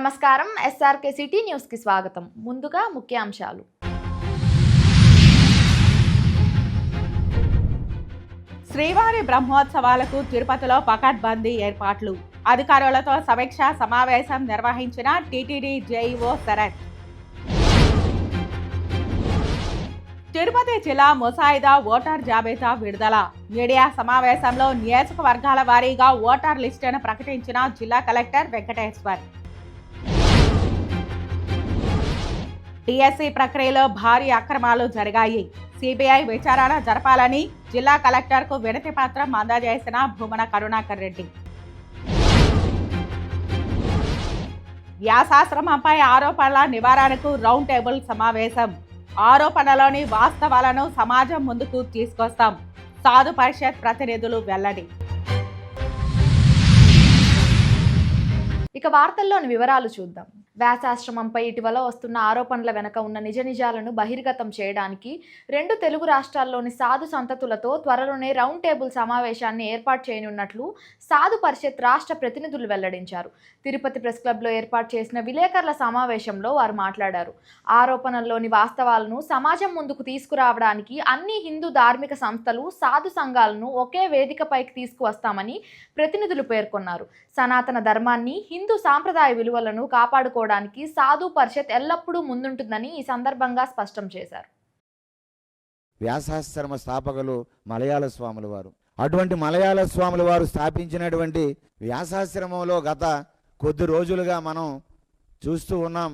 నమస్కారం SRK city news కి స్వాగతం. ముందుగా ముఖ్యాంశాలు. శ్రీవారి బ్రహ్మోత్సవాలకు తిరుపతిలో పకడ్బందీ ఏర్పాట్లు. అధికారులతో సమీక్ష సమావేశం నిర్వహించిన టీటీడీ జేఈఓ శరత్. తిరుపతి జిల్లా ముసాయిదా ఓటర్ జాబితా విడుదల. మీడియా సమావేశంలో నియోజకవర్గాల వారీగా ఓటర్ లిస్టును ప్రకటించిన జిల్లా కలెక్టర్ వెంకటేశ్వర్. డిఎస్సి ప్రక్రియలో భారీ అక్రమాలు జరిగాయి. సిబిఐ విచారణ జరపాలని జిల్లా కలెక్టర్కు వినతి పత్రం అందజేసిన భూమన కరుణాకర్ రెడ్డి. వ్యాసాశ్రమంపై ఆరోపణల నివారణకు రౌండ్ టేబుల్ సమావేశం. ఆరోపణలోని వాస్తవాలను సమాజం ముందుకు తీసుకొస్తాం. సాధు పరిషత్ ప్రతినిధులు వెల్లడి. ఇక వార్తల్లోని వివరాలు చూద్దాం. వ్యాసాశ్రమంపై ఇటీవల వస్తున్న ఆరోపణల వెనక ఉన్న నిజ నిజాలను బహిర్గతం చేయడానికి 2 తెలుగు రాష్ట్రాల్లోని సాధు సంతతులతో త్వరలోనే రౌండ్ టేబుల్ సమావేశాన్ని ఏర్పాటు చేయనున్నట్లు సాధు పరిషత్ రాష్ట్ర ప్రతినిధులు వెల్లడించారు. తిరుపతి ప్రెస్ క్లబ్లో ఏర్పాటు చేసిన విలేకరుల సమావేశంలో వారు మాట్లాడారు. ఆరోపణల్లోని వాస్తవాలను సమాజం ముందుకు తీసుకురావడానికి అన్ని హిందూ ధార్మిక సంస్థలు, సాధు సంఘాలను ఒకే వేదికపైకి తీసుకువస్తామని ప్రతినిధులు పేర్కొన్నారు. సనాతన ధర్మాన్ని, హిందూ సాంప్రదాయ విలువలను కాపాడుకోవడానికి సాధు పరిషత్ ఎల్లప్పుడూ ముందుంటుందని ఈ సందర్భంగా స్పష్టం చేశారు. వ్యాసాశ్రమ స్థాపకులు మలయాళ స్వాముల వారు. అటువంటి మలయాళ స్వాముల వారు స్థాపించినటువంటి వ్యాసాశ్రమంలో గత కొద్ది రోజులుగా మనం చూస్తూ ఉన్నాం.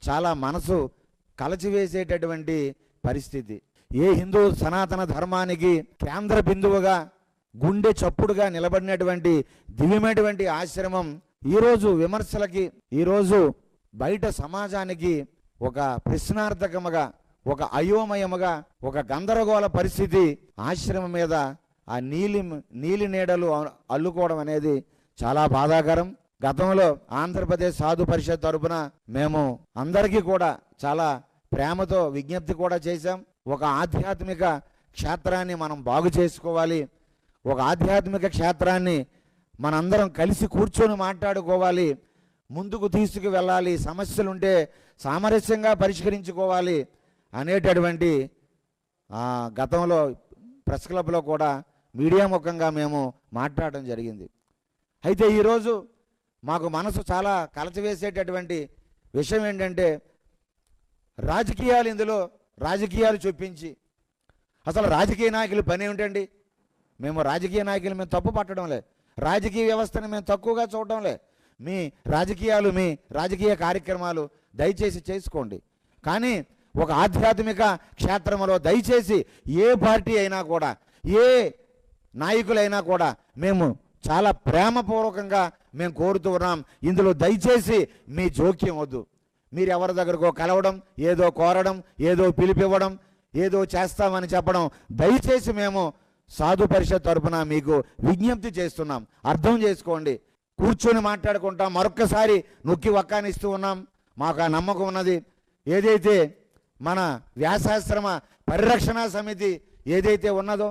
చాలా మనసు కలచివేసేటటువంటి పరిస్థితి. ఏ హిందూ సనాతన ధర్మానికి కేంద్ర బిందువుగా, గుండె చప్పుడుగా నిలబడినటువంటి దివ్యమైనటువంటి ఆశ్రమం ఈరోజు విమర్శలకి, ఈరోజు బయట సమాజానికి ఒక ప్రశ్నార్థకముగా, ఒక అయోమయముగా, ఒక గందరగోళ పరిస్థితి ఆశ్రమం మీద ఆ నీలి నీడలు అల్లుకోవడం అనేది చాలా బాధాకరం. గతంలో ఆంధ్రప్రదేశ్ సాధు పరిషత్ తరపున మేము అందరికీ కూడా చాలా ప్రేమతో విజ్ఞప్తి కూడా చేశాం. ఒక ఆధ్యాత్మిక క్షేత్రాన్ని మనం బాగు చేసుకోవాలి. ఒక ఆధ్యాత్మిక క్షేత్రాన్ని మనందరం కలిసి కూర్చొని మాట్లాడుకోవాలి, ముందుకు తీసుకు వెళ్ళాలి, సమస్యలుంటే సామరస్యంగా పరిష్కరించుకోవాలి అనేటటువంటి గతంలో ప్రెస్ క్లబ్లో కూడా మీడియా ముఖంగా మేము మాట్లాడడం జరిగింది. అయితే ఈరోజు మాకు మనసు చాలా కలచివేసేటటువంటి విషయం ఏంటంటే, ఇందులో రాజకీయాలు చూపించి, అసలు రాజకీయ నాయకుల పని ఏమిటండి? మేము రాజకీయ నాయకులు మేము తప్పు పట్టడంలే, రాజకీయ వ్యవస్థను మేము తక్కువగా చూడడంలే. మీ రాజకీయాలు, మీ రాజకీయ కార్యక్రమాలు దయచేసి చేసుకోండి. కానీ ఒక ఆధ్యాత్మిక క్షేత్రంలో దయచేసి ఏ పార్టీ అయినా కూడా, ఏ నాయకులైనా కూడా మేము చాలా ప్రేమపూర్వకంగా మేము కోరుతూ ఉన్నాం. ఇందులో దయచేసి మీ జోక్యం వద్దు. మీరు ఎవరి దగ్గరకో కలవడం, ఏదో కోరడం, ఏదో పిలిపివ్వడం, ఏదో చేస్తామని చెప్పడం దయచేసి మేము సాధు పరిషత్ తరపున మీకు విజ్ఞప్తి చేస్తున్నాం. అర్థం చేసుకోండి. కూర్చొని మాట్లాడుకుంటాం. మరొక్కసారి నొక్కి వక్కానిస్తూ ఉన్నాం. మాకు ఆ నమ్మకం ఉన్నది. ఏదైతే మన వ్యాసాశ్రమ పరిరక్షణ సమితి ఏదైతే ఉన్నదో,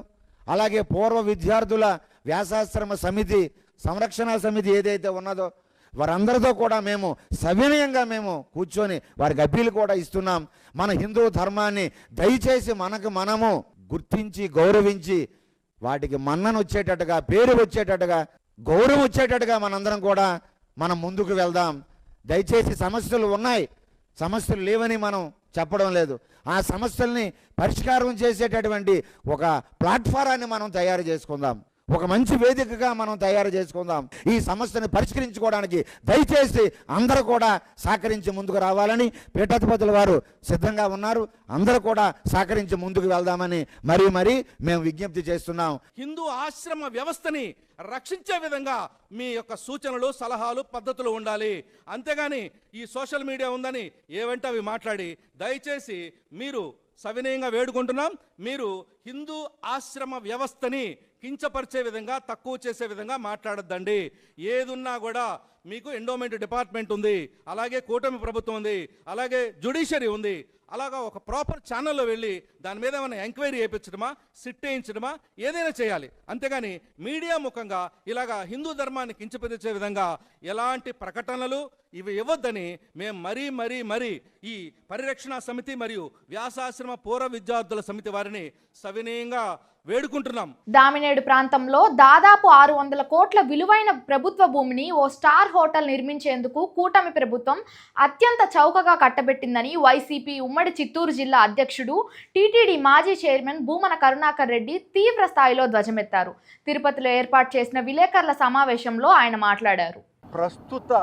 అలాగే పూర్వ విద్యార్థుల వ్యాసాశ్రమ సమితి, సంరక్షణ సమితి ఏదైతే ఉన్నదో, వారందరితో కూడా మేము సవినయంగా మేము కూర్చొని వారికి అప్పీలు కూడా ఇస్తున్నాం. మన హిందూ ధర్మాన్ని దయచేసి మనము గుర్తించి గౌరవించి, వాటికి మన్నన వచ్చేటట్టుగా, పేరు వచ్చేటట్టుగా, గౌరవం వచ్చేటట్టుగా మనందరం కూడా మనం ముందుకు వెళ్దాం. దయచేసి సమస్యలు ఉన్నాయి, సమస్యలు లేవని మనం చెప్పడం లేదు. ఆ సమస్యల్ని పరిష్కారం చేసేటటువంటి ఒక ప్లాట్ఫారాన్ని మనం తయారు చేసుకుందాం. ఒక మంచి వేదికగా మనం తయారు చేసుకుందాం. ఈ సమస్యను పరిష్కరించుకోవడానికి దయచేసి అందరూ కూడా సహకరించి ముందుకు రావాలని పీఠాధిపతుల వారు సిద్ధంగా ఉన్నారు. అందరూ కూడా సహకరించి ముందుకు వెళ్దామని మరీ మేము విజ్ఞప్తి చేస్తున్నాం. హిందూ ఆశ్రమ వ్యవస్థని రక్షించే విధంగా మీ యొక్క సూచనలు, సలహాలు, పద్ధతులు ఉండాలి. అంతేగాని ఈ సోషల్ మీడియా ఉందని ఏవంటే అవి మాట్లాడి, దయచేసి మీరు సవినయంగా వేడుకుంటున్నాం, మీరు హిందూ ఆశ్రమ వ్యవస్థని కించపరిచే విధంగా, తక్కువ చేసే విధంగా మాట్లాడద్దండి. ఏదున్నా కూడా మీకు ఎండోమెంట్ డిపార్ట్మెంట్ ఉంది, అలాగే కూటమి ప్రభుత్వం ఉంది, అలాగే జ్యుడిషియరీ ఉంది. అలాగా ఒక ప్రాపర్ ఛానల్లో వెళ్ళి దాని మీద ఏమైనా ఎంక్వైరీ చేయించడమా, సిట్ వేయించడమా, ఏదైనా చేయాలి. అంతేగాని మీడియా ముఖంగా ఇలాగా హిందూ ధర్మాన్ని కించపరిచే విధంగా ఎలాంటి ప్రకటనలు, ఇవి ఇవ్వద్దని మేము మరీ ఈ పరిరక్షణ సమితి మరియు వ్యాసాశ్రమ పూర్వ విద్యార్థుల సమితి వారిని సవినయంగా వేడుకుంటున్నాం. దామినేడు ప్రాంతంలో దాదాపు 600 కోట్ల విలువైన ప్రభుత్వ భూమిని ఓ స్టార్ హోటల్ నిర్మించేందుకు కూటమి ప్రభుత్వం అత్యంత చౌకగా కట్టబెట్టిందని వైసీపీ ఉమ్మడి చిత్తూరు జిల్లా అధ్యక్షుడు టీటీడీ మాజీ చైర్మన్ భూమన కరుణాకర్ రెడ్డి తీవ్ర స్థాయిలో ధ్వజమెత్తారు. తిరుపతిలో ఏర్పాటు చేసిన విలేకరుల సమావేశంలో ఆయన మాట్లాడారు. ప్రస్తుత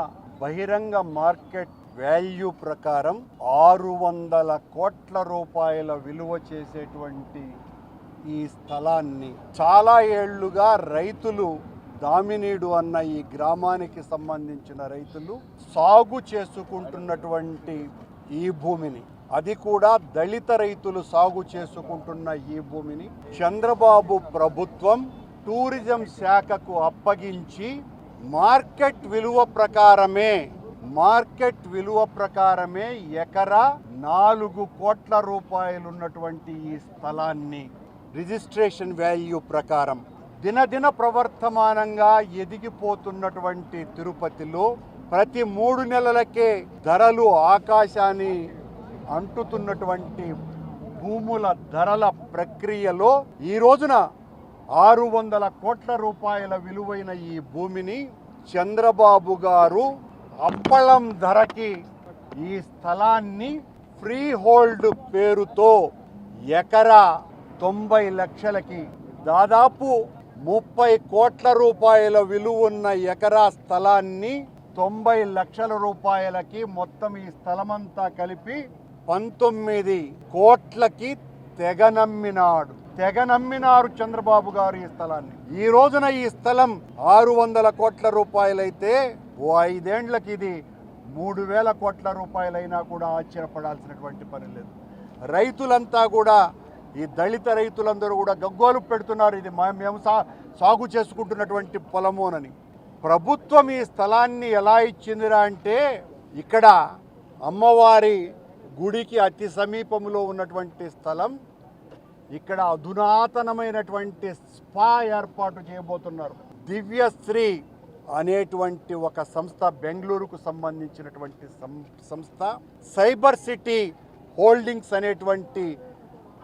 బహిరంగ మార్కెట్ వాల్యూ ప్రకారం 600 కోట్ల రూపాయల విలువ చేసేటువంటి ఈ స్థలాన్ని చాలా ఏళ్లుగా రైతులు, దామినీడు అన్న ఈ గ్రామానికి సంబంధించిన రైతులు సాగు చేసుకుంటున్నటువంటి ఈ భూమిని, అది కూడా దళిత రైతులు సాగు చేసుకుంటున్న ఈ భూమిని చంద్రబాబు ప్రభుత్వం టూరిజం శాఖకు అప్పగించి మార్కెట్ విలువ ప్రకారమే ఎకరా 4 కోట్ల రూపాయలు ఉన్నటువంటి ఈ స్థలాన్ని రిజిస్ట్రేషన్ వాల్యూ ప్రకారం దినదిన ప్రవర్తమానంగా ఎదిగిపోతున్నటువంటి తిరుపతిలో ప్రతి 3 నెలలకే ధరలు ఆకాశాన్ని అంటుతున్నటువంటి భూముల ధరల ప్రక్రియలో ఈ రోజున 600 కోట్ల రూపాయల విలువైన ఈ భూమిని చంద్రబాబు గారు అప్పళం ధరకి ఈ స్థలాన్ని ఫ్రీ హోల్డ్ పేరుతో ఎకరా 90 లక్షలకి, దాదాపు 30 కోట్ల రూపాయల విలువన్న ఎకరా స్థలాన్ని 90 లక్షల రూపాయలకి, మొత్తం ఈ స్థలమంతా కలిపి 19 కోట్లకి తెగనమ్మినారు చంద్రబాబు గారు ఈ స్థలాన్ని. ఈ రోజున ఈ స్థలం 600 కోట్ల రూపాయలైతే ఓ 5 ఏండ్లకి ఇది 3000 కోట్ల రూపాయలైనా కూడా ఆశ్చర్యపడాల్సినటువంటి పని లేదు. రైతులంతా కూడా, ఈ దళిత రైతులందరూ కూడా గగ్గోలు పెడుతున్నారు, ఇది మేము సాగు చేసుకుంటున్నటువంటి పొలమోనని. ప్రభుత్వం ఈ స్థలాన్ని ఎలా ఇచ్చిందిరా అంటే, ఇక్కడ అమ్మవారి గుడికి అతి సమీపంలో ఉన్నటువంటి స్థలం, ఇక్కడ అధునాతనమైనటువంటి స్పా ఏర్పాటు చేయబోతున్నారు. దివ్యశ్రీ అనేటువంటి ఒక సంస్థ, బెంగళూరుకు సంబంధించినటువంటి సంస్థ, సైబర్ సిటీ హోల్డింగ్స్ అనేటువంటి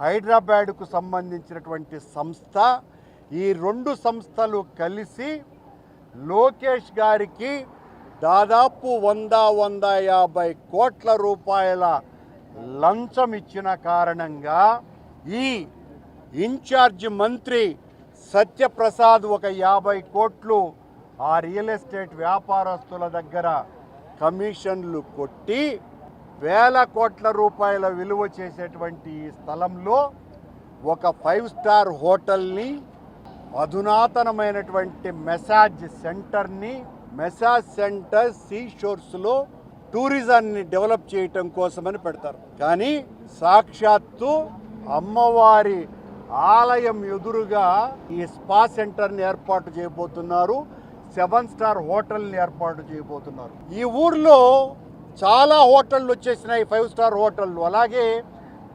హైదరాబాద్కు సంబంధించినటువంటి సంస్థ, ఈ 2 సంస్థలు కలిసి లోకేష్ గారికి దాదాపు 100-150 కోట్ల రూపాయల లంచం ఇచ్చిన కారణంగా ఈ ఇన్ఛార్జ్ మంత్రి సత్యప్రసాద్ ఒక 50 కోట్లు ఆ రియల్ ఎస్టేట్ వ్యాపారస్తుల దగ్గర కమిషన్లు కొట్టి 1000 కోట్ల రూపాయల విలువ చేసేటువంటి ఈ స్థలంలో ఒక 5 star హోటల్ని, అధునాతనమైనటువంటి massage centre see షోర్స్లో టూరిజాన్ని develop చేయటం కోసమని పెడతారు. కానీ సాక్షాత్తు అమ్మవారి ఆలయం ఎదురుగా ఈ స్పా సెంటర్ని ఏర్పాటు చేయబోతున్నారు, 7 స్టార్ హోటల్ని ఏర్పాటు చేయబోతున్నారు. ఈ ఊర్లో చాలా హోటళ్ళు వచ్చేసినాయి, 5 స్టార్ హోటళ్ళు. అలాగే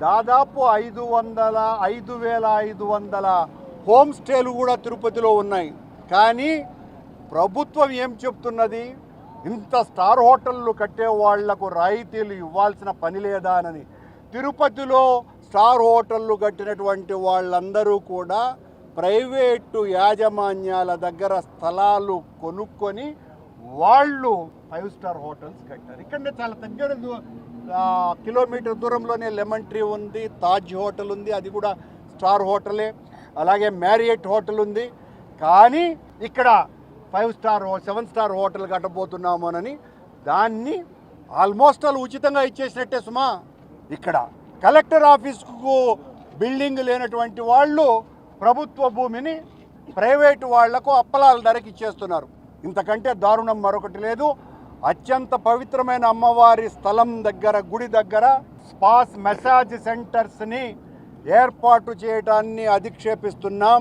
దాదాపు 5500 హోమ్ స్టేలు కూడా తిరుపతిలో ఉన్నాయి. కానీ ప్రభుత్వం ఏం చెప్తున్నది, ఇంత స్టార్ హోటళ్ళు కట్టే వాళ్లకు రాయితీలు ఇవ్వాల్సిన పని లేదా అని. తిరుపతిలో స్టార్ హోటళ్ళు కట్టినటువంటి వాళ్ళందరూ కూడా ప్రైవేటు యాజమాన్యాల దగ్గర స్థలాలు కొనుక్కొని వాళ్ళు 5 స్టార్ హోటల్స్ కట్టారు. ఇక్కడనే చాలా దగ్గర కిలోమీటర్ దూరంలోనే లెమన్ ట్రీ ఉంది, తాజ్ హోటల్ ఉంది, అది కూడా స్టార్ హోటలే. అలాగే మ్యారియట్ హోటల్ ఉంది. కానీ ఇక్కడ 5 స్టార్ 7 స్టార్ హోటల్ కట్టబోతున్నామోనని దాన్ని ఆల్మోస్ట్ ఆల్ ఉచితంగా ఇచ్చేసినట్టే సుమా. ఇక్కడ కలెక్టర్ ఆఫీస్కు బిల్డింగ్ లేనటువంటి వాళ్ళు ప్రభుత్వ భూమిని ప్రైవేటు వాళ్లకు అప్పలాల ధరకి ఇచ్చేస్తున్నారు. ఇంతకంటే దారుణం మరొకటి లేదు. అత్యంత పవిత్రమైన అమ్మవారి స్థలం దగ్గర, గుడి దగ్గర స్పాస్ మెసాజ్ సెంటర్స్ని ఏర్పాటు చేయడాన్ని అధిక్షేపిస్తున్నాం.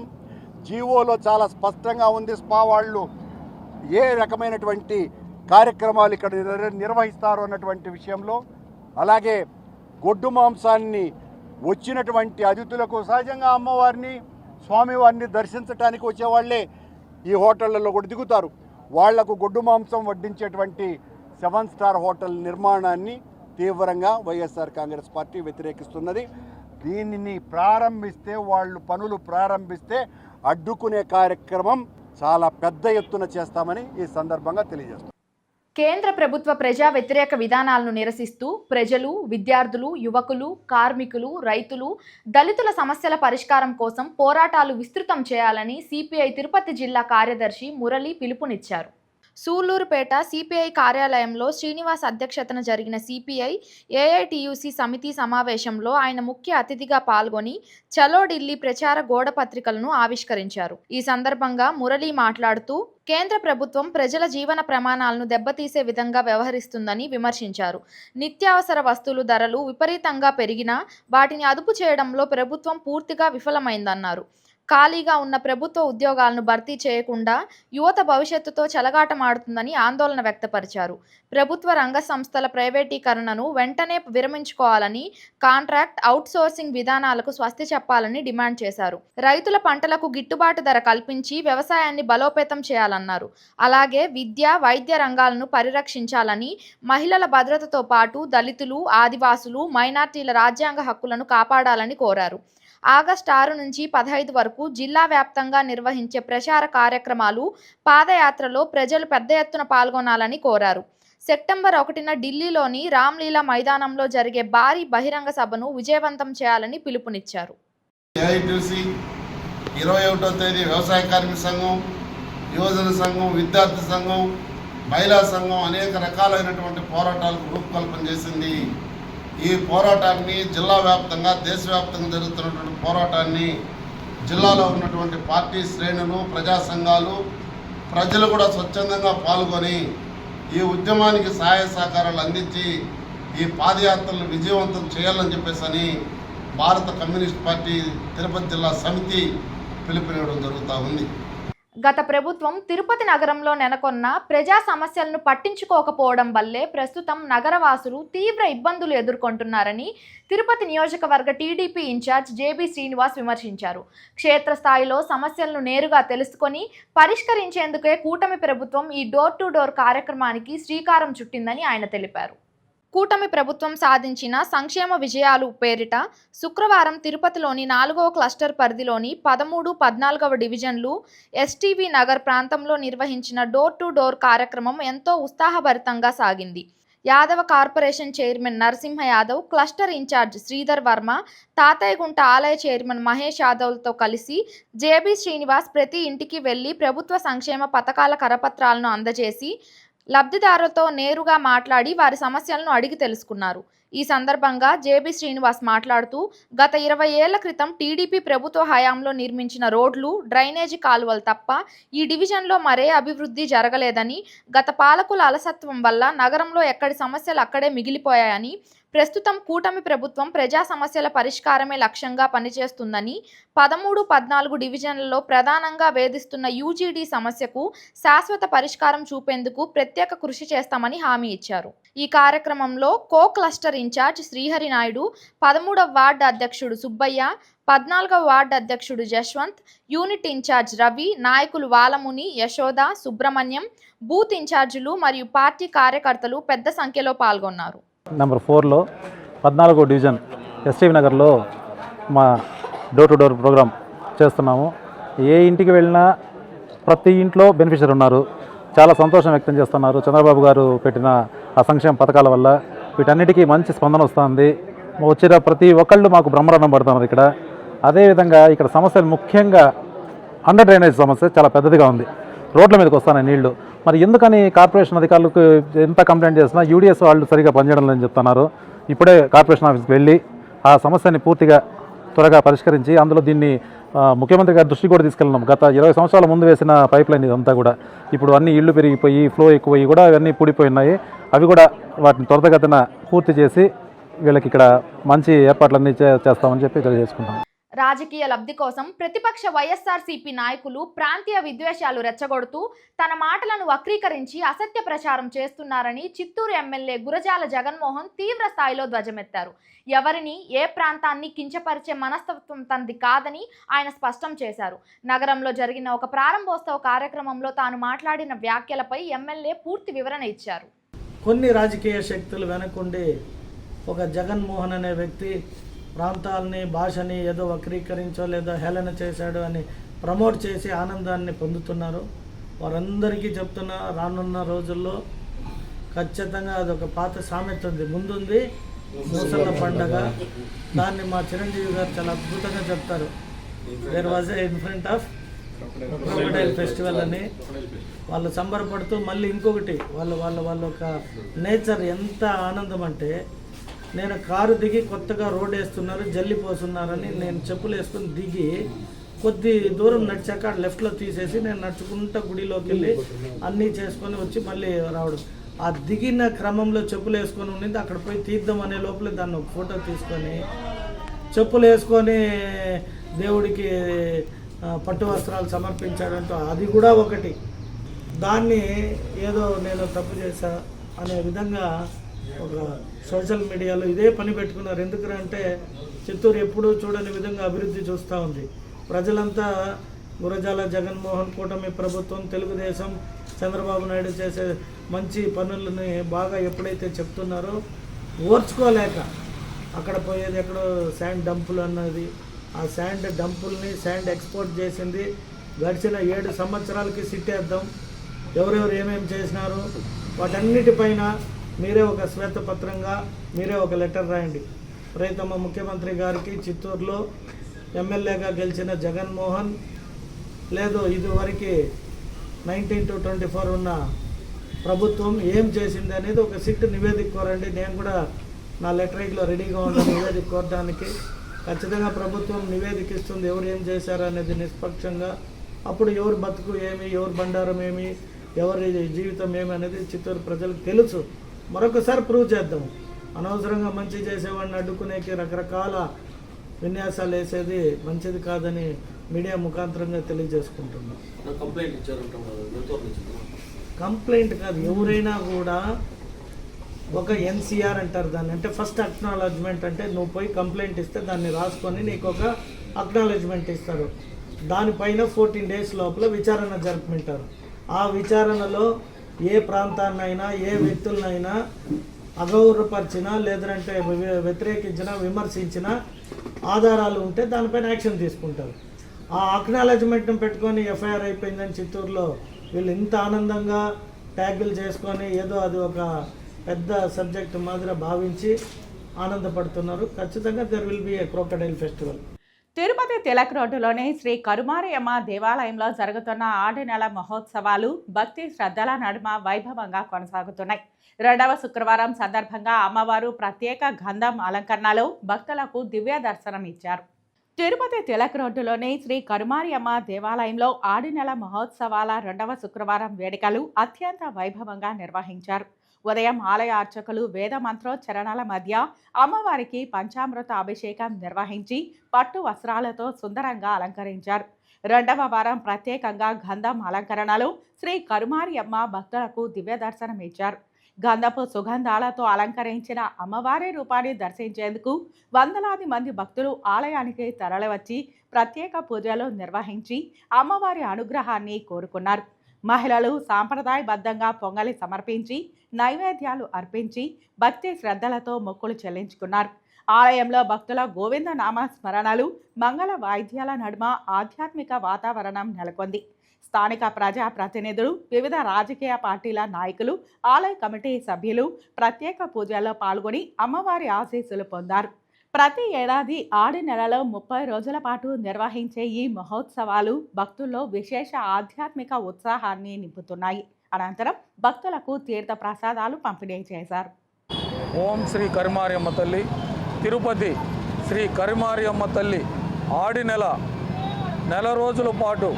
జీవోలో చాలా స్పష్టంగా ఉంది స్పా వాళ్ళు ఏ రకమైనటువంటి కార్యక్రమాలు ఇక్కడ నిర్వహిస్తారు అన్నటువంటి విషయంలో. అలాగే గొడ్డు మాంసాన్ని వచ్చినటువంటి అతిథులకు, సహజంగా అమ్మవారిని స్వామివారిని దర్శించడానికి వచ్చేవాళ్లే ఈ హోటళ్లలో కూడా దిగుతారు, వాళ్లకు గొడ్డు మాంసం వడ్డించేటువంటి 7 స్టార్ హోటల్ నిర్మాణాన్ని తీవ్రంగా వైఎస్ఆర్ కాంగ్రెస్ పార్టీ వ్యతిరేకిస్తున్నది. దీనిని ప్రారంభిస్తే వాళ్ళు పనులు ప్రారంభిస్తే అడ్డుకునే కార్యక్రమం చాలా పెద్ద ఎత్తున చేస్తామని ఈ సందర్భంగా తెలియజేస్తాం. కేంద్ర ప్రభుత్వ ప్రజా వ్యతిరేక విధానాలను నిరసిస్తూ ప్రజలు, విద్యార్థులు, యువకులు, కార్మికులు, రైతులు, దళితుల సమస్యల పరిష్కారం కోసం పోరాటాలు విస్తృతం చేయాలని సిపిఐ తిరుపతి జిల్లా కార్యదర్శి మురళి పిలుపునిచ్చారు. సూళ్లూరుపేట సిపిఐ కార్యాలయంలో శ్రీనివాస్ అధ్యక్షతన జరిగిన సిపిఐ ఏఐటియుసి సమితి సమావేశంలో ఆయన ముఖ్య అతిథిగా పాల్గొని చలో ఢిల్లీ ప్రచార గోడ పత్రికలను ఆవిష్కరించారు. ఈ సందర్భంగా మురళి మాట్లాడుతూ కేంద్ర ప్రభుత్వం ప్రజల జీవన ప్రమాణాలను దెబ్బతీసే విధంగా వ్యవహరిస్తుందని విమర్శించారు. నిత్యావసర వస్తువుల ధరలు విపరీతంగా పెరిగినా వాటిని అదుపు చేయడంలో ప్రభుత్వం పూర్తిగా విఫలమైందన్నారు. ఖాళీగా ఉన్న ప్రభుత్వ ఉద్యోగాలను భర్తీ చేయకుండా యువత భవిష్యత్తుతో చెలగాటమాడుతుందని ఆందోళన వ్యక్తపరిచారు. ప్రభుత్వ రంగ సంస్థల ప్రైవేటీకరణను వెంటనే విరమించుకోవాలని, కాంట్రాక్ట్ అవుట్సోర్సింగ్ విధానాలకు స్వస్తి చెప్పాలని డిమాండ్ చేశారు. రైతుల పంటలకు గిట్టుబాటు ధర కల్పించి వ్యవసాయాన్ని బలోపేతం చేయాలన్నారు. అలాగే విద్య, వైద్య రంగాలను పరిరక్షించాలని, మహిళల భద్రతతో పాటు దళితులు, ఆదివాసులు, మైనార్టీల రాజ్యాంగ హక్కులను కాపాడాలని కోరారు. ఆగస్టు 6 నుంచి 15 వరకు జిల్లా వ్యాప్తంగా నిర్వహించే ప్రచార కార్యక్రమాలు, పాదయాత్రలో ప్రజలు పెద్ద ఎత్తున పాల్గొనాలని కోరారు. సెప్టెంబర్ 1న ఢిల్లీలోని రామ్లీలా మైదానంలో జరిగే భారీ బహిరంగ సభను విజయవంతం చేయాలని పిలుపునిచ్చారు. ఏఐటీసీ 21వ తేదీ వ్యవసాయ కార్మిక సంఘం, యువజన సంఘం, విద్యార్థి సంఘం, మహిళా సంఘం అనేక రకాలైనటువంటి పోరాటాలకు రూపకల్పన చేసింది. ఈ పోరాటాన్ని జిల్లా వ్యాప్తంగా, దేశవ్యాప్తంగా జరుగుతున్నటువంటి పోరాటాన్ని జిల్లాలో ఉన్నటువంటి పార్టీ శ్రేణులు, ప్రజా సంఘాలు, ప్రజలు కూడా స్వచ్ఛందంగా పాల్గొని ఈ ఉద్యమానికి సహాయ సహకారాలు అందించి ఈ పాదయాత్రలను విజయవంతం చేయాలని చెప్పేసి భారత కమ్యూనిస్ట్ పార్టీ తిరుపతి జిల్లా సమితి పిలుపునివ్వడం జరుగుతూ ఉంది. గత ప్రభుత్వం తిరుపతి నగరంలో నెలకొన్న ప్రజా సమస్యలను పట్టించుకోకపోవడం వల్లే ప్రస్తుతం నగరవాసులు తీవ్ర ఇబ్బందులు ఎదుర్కొంటున్నారని తిరుపతి నియోజకవర్గ టీడీపీ ఇన్ఛార్జ్ జేబీ శ్రీనివాస్ విమర్శించారు. క్షేత్రస్థాయిలో సమస్యలను నేరుగా తెలుసుకొని పరిష్కరించేందుకే కూటమి ప్రభుత్వం ఈ డోర్ టు డోర్ కార్యక్రమానికి శ్రీకారం చుట్టిందని ఆయన తెలిపారు. కూటమి ప్రభుత్వం సాధించిన సంక్షేమ విజయాలు పేరిట శుక్రవారం తిరుపతిలోని 4వ క్లస్టర్ పరిధిలోని 13, 14వ డివిజన్లు ఎస్టీవీ నగర్ ప్రాంతంలో నిర్వహించిన డోర్ టు డోర్ కార్యక్రమం ఎంతో ఉత్సాహభరితంగా సాగింది. Yadava corporation chairman Narasimha Yadav, cluster incharge Sridhar Varma, Tatayyagunta ఆలయ చైర్మన్ మహేష్ యాదవ్లతో కలిసి జేబీ శ్రీనివాస్ ప్రతి ఇంటికి వెళ్లి ప్రభుత్వ సంక్షేమ పథకాల కరపత్రాలను అందజేసి లబ్ధిదారులతో నేరుగా మాట్లాడి వారి సమస్యలను అడిగి తెలుసుకున్నారు. ఈ సందర్భంగా జేబీ శ్రీనివాస్ మాట్లాడుతూ గత 20 ఏళ్ల క్రితం టీడీపీ ప్రభుత్వ హయాంలో నిర్మించిన రోడ్లు, డ్రైనేజీ కాలువలు తప్ప ఈ డివిజన్లో మరే అభివృద్ధి జరగలేదని, గత పాలకుల అలసత్వం వల్ల నగరంలో ఎక్కడి సమస్యలు అక్కడే మిగిలిపోయాయని, ప్రస్తుతం కూటమి ప్రభుత్వం ప్రజా సమస్యల పరిష్కారమే లక్ష్యంగా పనిచేస్తుందని, 13, 14 డివిజన్లలో ప్రధానంగా వేధిస్తున్న యూజీడీ సమస్యకు శాశ్వత పరిష్కారం చూపేందుకు ప్రత్యేక కృషి చేస్తామని హామీ ఇచ్చారు. ఈ కార్యక్రమంలో co cluster in-charge Srihari Naidu, 13వ వార్డు అధ్యక్షుడు సుబ్బయ్య, 14వ వార్డు అధ్యక్షుడు జశ్వంత్, యూనిట్ ఇన్ఛార్జ్ రవి, నాయకులు వాలముని, యశోద, సుబ్రహ్మణ్యం, బూత్ ఇన్ఛార్జీలు మరియు పార్టీ కార్యకర్తలు పెద్ద సంఖ్యలో పాల్గొన్నారు. నెంబర్ 4లో 14వ డివిజన్ ఎస్టీవీ నగర్లో మా డోర్ టు డోర్ ప్రోగ్రాం చేస్తున్నాము. ఏ ఇంటికి వెళ్ళినా ప్రతి ఇంట్లో బెనిఫిషియరీ ఉన్నారు. చాలా సంతోషం వ్యక్తం చేస్తున్నారు. చంద్రబాబు గారు పెట్టిన ఆ సంక్షేమ పథకాల వల్ల వీటన్నిటికీ మంచి స్పందన వస్తుంది. వచ్చిన ప్రతి ఒక్కళ్ళు మాకు బ్రహ్మరథం పడుతున్నారు ఇక్కడ. అదేవిధంగా ఇక్కడ సమస్యలు ముఖ్యంగా అండర్ డ్రైనేజ్ సమస్య చాలా పెద్దదిగా ఉంది. రోడ్ల మీదకి వస్తున్నాయి నీళ్లు. మరి ఎందుకని కార్పొరేషన్ అధికారులకు ఎంత కంప్లైంట్ చేసినా యూడిఎస్ వాళ్ళు సరిగా పనిచేయడం లేదని చెప్తున్నారు. ఇప్పుడే కార్పొరేషన్ ఆఫీస్కి వెళ్ళి ఆ సమస్యని పూర్తిగా త్వరగా పరిష్కరించి అందులో దీన్ని ముఖ్యమంత్రి గారి దృష్టి కూడా తీసుకెళ్ళినాం. గత 20 సంవత్సరాల ముందు వేసిన పైప్ లైన్ ఇదంతా కూడా ఇప్పుడు అన్ని ఇళ్ళు పెరిగిపోయి ఫ్లో ఎక్కువయ్యి కూడా అవన్నీ పూడిపోయినాయి. అవి కూడా వాటిని త్వరితగతిన పూర్తి చేసి వీళ్ళకి ఇక్కడ మంచి ఏర్పాట్లన్నీ చేస్తామని చెప్పి తెలియజేసుకుంటాం. రాజకీయ లబ్ధి కోసం ప్రతిపక్ష వైఎస్ఆర్సీపీ నాయకులు ప్రాంతీయ విద్వేషాలు రెచ్చగొడుతూ తన మాటలను వక్రీకరించి అసత్య ప్రచారం చేస్తున్నారని చిత్తూరు ఎమ్మెల్యే గురజాల జగన్మోహన్ తీవ్ర స్థాయిలో ధ్వజమెత్తారు. ఎవరిని, ఏ ప్రాంతాన్ని కించపరిచే మనస్తత్వం తనది కాదని ఆయన స్పష్టం చేశారు. నగరంలో జరిగిన ఒక ప్రారంభోత్సవ కార్యక్రమంలో తాను మాట్లాడిన వ్యాఖ్యలపై ఎమ్మెల్యే పూర్తి వివరణ ఇచ్చారు. కొన్ని రాజకీయ శక్తులు వెనకుండి ఒక జగన్మోహన్ అనే వ్యక్తి ప్రాంతాలని భాషని ఏదో వక్రీకరించో లేదా హేళన చేశాడు అని ప్రమోట్ చేసి ఆనందాన్ని పొందుతున్నారు. వారందరికీ చెప్తున్నా, రానున్న రోజుల్లో ఖచ్చితంగా అదొక పాత సామెత ఉంది, ముందుంది మూసల పండగ. దాన్ని మా చిరంజీవి గారు చాలా అద్భుతంగా చెప్తారు. There was in front of crocodile festival అని వాళ్ళు సంబరపడుతూ, మళ్ళీ ఇంకొకటి వాళ్ళ ఒక నేచర్ ఎంత ఆనందం అంటే, నేను కారు దిగి కొత్తగా రోడ్ వేస్తున్నారు, జల్లి పోస్తున్నారని నేను చెప్పులు వేసుకుని దిగి కొద్ది దూరం నడిచాక లెఫ్ట్లో తీసేసి నేను నడుచుకుంటా గుడిలోకి వెళ్ళి అన్నీ చేసుకొని వచ్చి మళ్ళీ రావడం. ఆ దిగిన క్రమంలో చెప్పులు వేసుకొని ఉండింది, అక్కడ పోయి తీద్దాం అనే లోపల దాన్ని ఒక ఫోటో తీసుకొని చెప్పులు వేసుకొని దేవుడికి పట్టు వస్త్రాలు సమర్పించాడంటూ అది కూడా ఒకటి. దాన్ని ఏదో నేను తప్పు చేశా అనే విధంగా ఒక సోషల్ మీడియాలో ఇదే పని పెట్టుకున్నారు. ఎందుకంటే చిత్తూరు ఎప్పుడూ చూడని విధంగా అభివృద్ధి చూస్తూ ఉంది. ప్రజలంతా గురజాల జగన్మోహన్ కూటమి ప్రభుత్వం, తెలుగుదేశం, చంద్రబాబు నాయుడు చేసే మంచి పనులని బాగా ఎప్పుడైతే చెప్తున్నారో ఓర్చుకోలేక అక్కడ పోయేది ఎక్కడో శాండ్ డంపులు అన్నది, ఆ శాండ్ డంపుల్ని శాండ్ ఎక్స్పోర్ట్ చేసింది గడిచిన 7 సంవత్సరాలకి సిట్టేద్దాం, ఎవరెవరు ఏమేమి చేసినారు వాటన్నిటిపైన మీరే ఒక శ్వేతపత్రంగా మీరే ఒక లెటర్ రాయండి. ప్రియతమ ముఖ్యమంత్రి గారికి చిత్తూరులో ఎమ్మెల్యేగా గెలిచిన జగన్మోహన్ లేదు ఇదివరకు 19 to 24 ఉన్న ప్రభుత్వం ఏం చేసింది అనేది ఒక సిట్ నివేదిక కోరండి. నేను కూడా నా లెటరేజ్లో రెడీగా ఉన్న నివేదిక కోరడానికి. ఖచ్చితంగా ప్రభుత్వం నివేదిక ఇస్తుంది ఎవరు ఏం చేశారు అనేది నిష్పక్షంగా. అప్పుడు ఎవరు బతుకు ఏమి, ఎవరు బండారం ఏమి, ఎవరి జీవితం ఏమి అనేది చిత్తూరు ప్రజలకు తెలుసు. మరొకసారి ప్రూవ్ చేద్దాం. అనవసరంగా మంచి చేసేవాడిని అడ్డుకునేకి రకరకాల విన్యాసాలు వేసేది మంచిది కాదని మీడియా ముఖాంతరంగా తెలియజేసుకుంటున్నాం. కంప్లైంట్ కాదు, ఎవరైనా కూడా ఒక ఎన్సీఆర్ అంటారు దాన్ని, అంటే ఫస్ట్ అక్నాలెడ్జ్మెంట్. అంటే నువ్వు పోయి కంప్లైంట్ ఇస్తే దాన్ని రాసుకొని నీకు ఒక అక్నాలెడ్జ్మెంట్ ఇస్తారు. దానిపైన 14 days లోపల విచారణ జరుపుకుంటారు. ఆ విచారణలో ఏ ప్రాంతాన్నైనా ఏ వ్యక్తులనైనా అగౌరవపరిచినా లేదంటే వ్యతిరేకించినా విమర్శించినా ఆధారాలు ఉంటే దానిపైన యాక్షన్ తీసుకుంటారు. ఆ అక్నాలెడ్జ్మెంట్ని పెట్టుకొని ఎఫ్ఐఆర్ అయిపోయిందని చిత్తూరులో వీళ్ళు ఇంత ఆనందంగా ట్యాగిల్ చేసుకొని ఏదో అది ఒక పెద్ద సబ్జెక్ట్ మాదిరి భావించి ఆనందపడుతున్నారు. ఖచ్చితంగా there will be a crocodile festival. Tirupati Tilak రోడ్డులోని శ్రీ కరుమారియమ్మ దేవాలయంలో జరుగుతున్న 6 నెల మహోత్సవాలు భక్తి శ్రద్ధల నడుమ వైభవంగా కొనసాగుతున్నాయి. 2వ శుక్రవారం సందర్భంగా అమ్మవారు ప్రత్యేక గంధం అలంకరణలో భక్తులకు దివ్య దర్శనం ఇచ్చారు. తిరుపతి తిలక్ రోడ్డులోని శ్రీ కరుమారియమ్మ దేవాలయంలో 6 నెల మహోత్సవాల 2వ శుక్రవారం వేడుకలు అత్యంత వైభవంగా నిర్వహించారు. ఉదయం ఆలయ అర్చకులు వేద మంత్రోచ్చరణల మధ్య అమ్మవారికి పంచామృత అభిషేకం నిర్వహించి పట్టు వస్త్రాలతో సుందరంగా అలంకరించారు. 2వ వారం ప్రత్యేకంగా గంధం అలంకరణలో శ్రీ కరుమారియమ్మ భక్తులకు దివ్య దర్శనం ఇచ్చారు. గంధపు సుగంధాలతో అలంకరించిన అమ్మవారి రూపాన్ని దర్శించేందుకు వందలాది మంది భక్తులు ఆలయానికి తరలివచ్చి ప్రత్యేక పూజలు నిర్వహించి అమ్మవారి అనుగ్రహాన్ని కోరుకున్నారు. మహిళలు సాంప్రదాయబద్ధంగా పొంగలి సమర్పించి నైవేద్యాలు అర్పించి భక్తి శ్రద్ధలతో మొక్కులు చెల్లించుకున్నారు. ఆలయంలో భక్తుల గోవింద నామ స్మరణలు, మంగళ వాయిద్యాల నడుమ ఆధ్యాత్మిక వాతావరణం నెలకొంది. స్థానిక ప్రజా ప్రతినిధులు, వివిధ రాజకీయ పార్టీల నాయకులు, ఆలయ కమిటీ సభ్యులు ప్రత్యేక పూజల్లో పాల్గొని అమ్మవారి ఆశీస్సులు పొందారు. ప్రతి ఏడాది 6 నెలలో 30 రోజుల పాటు నిర్వహించే ఈ మహోత్సవాలు భక్తుల్లో విశేష ఆధ్యాత్మిక ఉత్సాహాన్ని నింపుతున్నాయి. అనంతరం భక్తులకు తీర్థ ప్రసాదాలు పంపిణీ చేశారు. ఓం శ్రీ కరుమారియమ్మ తల్లి. తిరుపతి శ్రీ కరుమారియమ్మ తల్లి 6 నెల రోజుల పాటు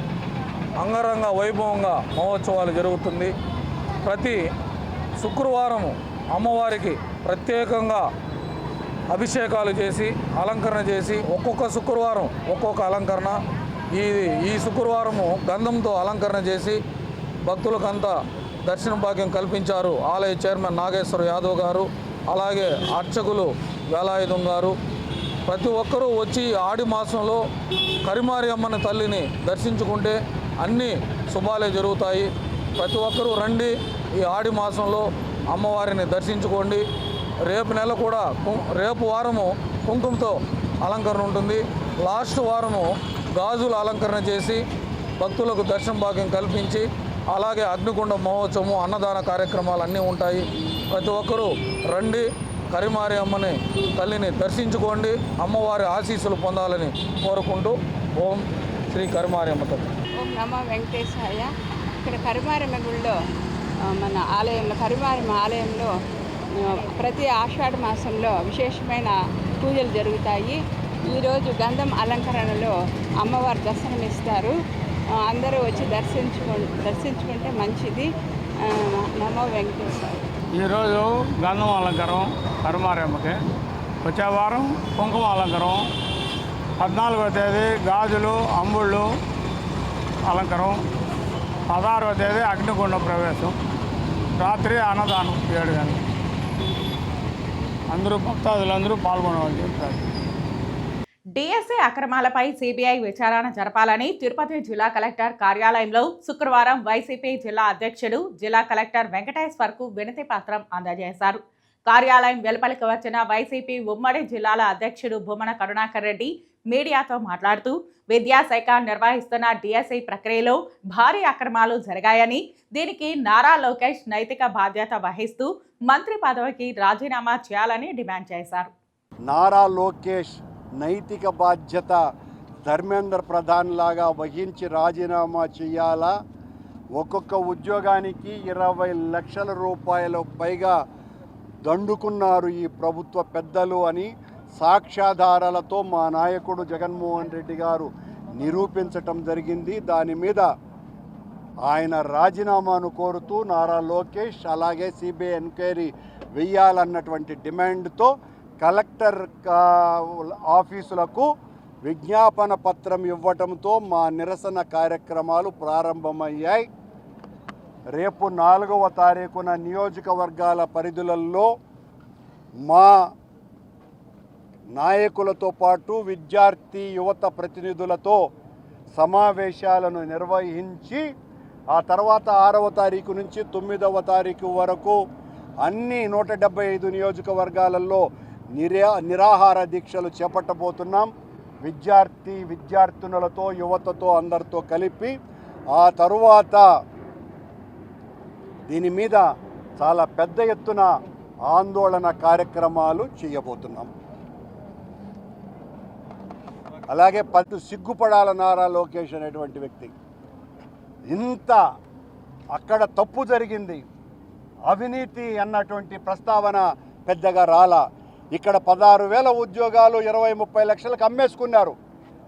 అంగరంగ వైభవంగా మహోత్సవాలు జరుగుతుంది. ప్రతి శుక్రవారము అమ్మవారికి ప్రత్యేకంగా అభిషేకాలు చేసి అలంకరణ చేసి ఒక్కొక్క శుక్రవారం ఒక్కొక్క అలంకరణ. ఈ శుక్రవారము గంధంతో అలంకరణ చేసి భక్తులకంతా దర్శన భాగ్యం కల్పించారు ఆలయ చైర్మన్ నాగేశ్వర యాదవ్ గారు, అలాగే అర్చకులు వేలాయుధం గారు. ప్రతి ఒక్కరూ వచ్చి ఆడి మాసంలో కరుమారియమ్మని తల్లిని దర్శించుకుంటే అన్ని శుభాలే జరుగుతాయి. ప్రతి ఒక్కరూ రండి. ఈ ఆడి మాసంలో అమ్మవారిని దర్శించుకోండి. రేపు నెల కూడా రేపు వారము కుంకుమతో అలంకరణ ఉంటుంది. లాస్ట్ వారము గాజుల అలంకరణ చేసి భక్తులకు దర్శన భాగ్యం కల్పించి అలాగే అగ్నికుండ మహోత్సవము, అన్నదాన కార్యక్రమాలు అన్నీ ఉంటాయి. ప్రతి ఒక్కరూ రండి, కరిమారి అమ్మని తల్లిని దర్శించుకోండి, అమ్మవారి ఆశీస్సులు పొందాలని కోరుకుంటూ ఓం శ్రీ కరిమారి అమ్మ తల్లి. ఓం నమో వెంకటేశాయ. ఇక్కడ కరిమారమ్మ గుడిలో మన ఆలయంలో కరిమారమ్మ ఆలయంలో ప్రతి ఆషాఢ మాసంలో విశేషమైన పూజలు జరుగుతాయి. ఈరోజు గంధం అలంకరణలో అమ్మవారు దర్శనమిస్తారు. అందరూ వచ్చి దర్శించుకుంటే మంచిది. నమో వెంకటేశ్వర. ఈరోజు గంధం అలంకారం కరిమారమ్మకి, వచ్చే వారం కుంకుమ అలంకారం, 14వ తేదీ గాజులు అంబుళ్ళు అలంకారం, 16వ తేదీ అగ్నిగుండం ప్రవేశం, రాత్రి అన్నదానం 7 గంటలకు. అందరూ భక్తాదులందరూ పాల్గొనవాలని చెప్తారు. డిఎస్ఏ అక్రమాలపై సిబిఐ విచారణ జరపాలని తిరుపతి జిల్లా కలెక్టర్ కార్యాలయంలో శుక్రవారం వైసీపీ జిల్లా అధ్యక్షుడు జిల్లా కలెక్టర్ వెంకటేశ్వర్కు వినతి పత్రం అందజేశారు. కార్యాలయం వెలుపలికి వచ్చిన వైసీపీ ఉమ్మడి జిల్లాల అధ్యక్షుడు భూమన కరుణాకర్ రెడ్డి మీడియాతో మాట్లాడుతూ విద్యాశాఖ నిర్వహిస్తున్న డిఎస్ఏ ప్రక్రియలో భారీ అక్రమాలు జరిగాయని, దీనికి నారా లోకేష్ నైతిక బాధ్యత వహిస్తూ మంత్రి పదవికి రాజీనామా చేయాలని డిమాండ్ చేశారు. నారా లోకేష్ నైతిక బాధ్యత ధర్మేంద్ర ప్రధాన్ లాగా వహించి రాజీనామా చేయాలా? ఒక్కొక్క ఉద్యోగానికి 20 లక్షల రూపాయల పైగా దండుకున్నారు ఈ ప్రభుత్వ పెద్దలు అని సాక్ష్యాధారాలతో మా నాయకుడు జగన్మోహన్ రెడ్డి గారు నిరూపించటం జరిగింది. దాని మీద ఆయన రాజీనామాను కోరుతూ నారా లోకేష్ అలాగే సిబిఐ ఎంక్వైరీ వేయాలన్నటువంటి డిమాండ్తో కలెక్టర్ ఆఫీసులకు విజ్ఞాపన పత్రం ఇవ్వటంతో మా నిరసన కార్యక్రమాలు ప్రారంభమయ్యాయి. రేపు 4వ తారీఖున నియోజకవర్గాల పరిధులలో మా నాయకులతో పాటు విద్యార్థి యువత ప్రతినిధులతో సమావేశాలను నిర్వహించి ఆ తర్వాత 6వ తారీఖు నుంచి 9వ తారీఖు వరకు అన్ని 175 నియోజకవర్గాలలో నిరాహార దీక్షలు చేపట్టబోతున్నాం. విద్యార్థినులతో యువతతో అందరితో కలిపి ఆ తరువాత దీని మీద చాలా పెద్ద ఎత్తున ఆందోళన కార్యక్రమాలు చేయబోతున్నాం. అలాగే సిగ్గుపడాల నారా లోకేష్ అనేటువంటి వ్యక్తి ఇంత అక్కడ తప్పు జరిగింది, అవినీతి అన్నటువంటి ప్రస్తావన పెద్దగా రాలా. ఇక్కడ 16,000 ఉద్యోగాలు 20-30 లక్షలకు అమ్మేసుకున్నారు.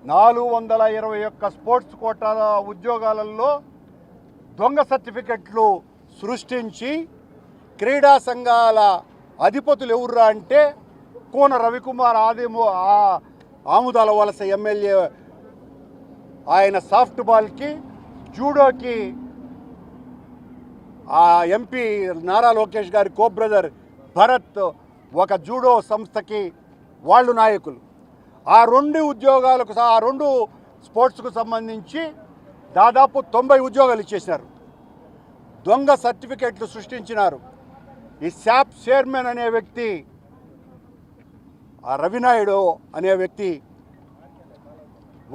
421 స్పోర్ట్స్ కోటాల ఉద్యోగాలలో దొంగ సర్టిఫికెట్లు సృష్టించి క్రీడా సంఘాల అధిపతులు ఎవరురా అంటే కోన రవికుమార్ ఆముదాల వలస ఎమ్మెల్యే, ఆయన సాఫ్ట్ బాల్కి జూడోకి ఆ ఎంపీ నారా లోకేష్ గారి కో బ్రదర్ భరత్ ఒక జూడో సంస్థకి వాళ్ళు నాయకులు. ఆ 2 ఉద్యోగాలకు ఆ 2 స్పోర్ట్స్కు సంబంధించి దాదాపు 90 ఉద్యోగాలు ఇచ్చేసినారు. దొంగ సర్టిఫికెట్లు సృష్టించినారు. ఈ శాప్ చైర్మన్ అనే వ్యక్తి, ఆ రవినాయుడు అనే వ్యక్తి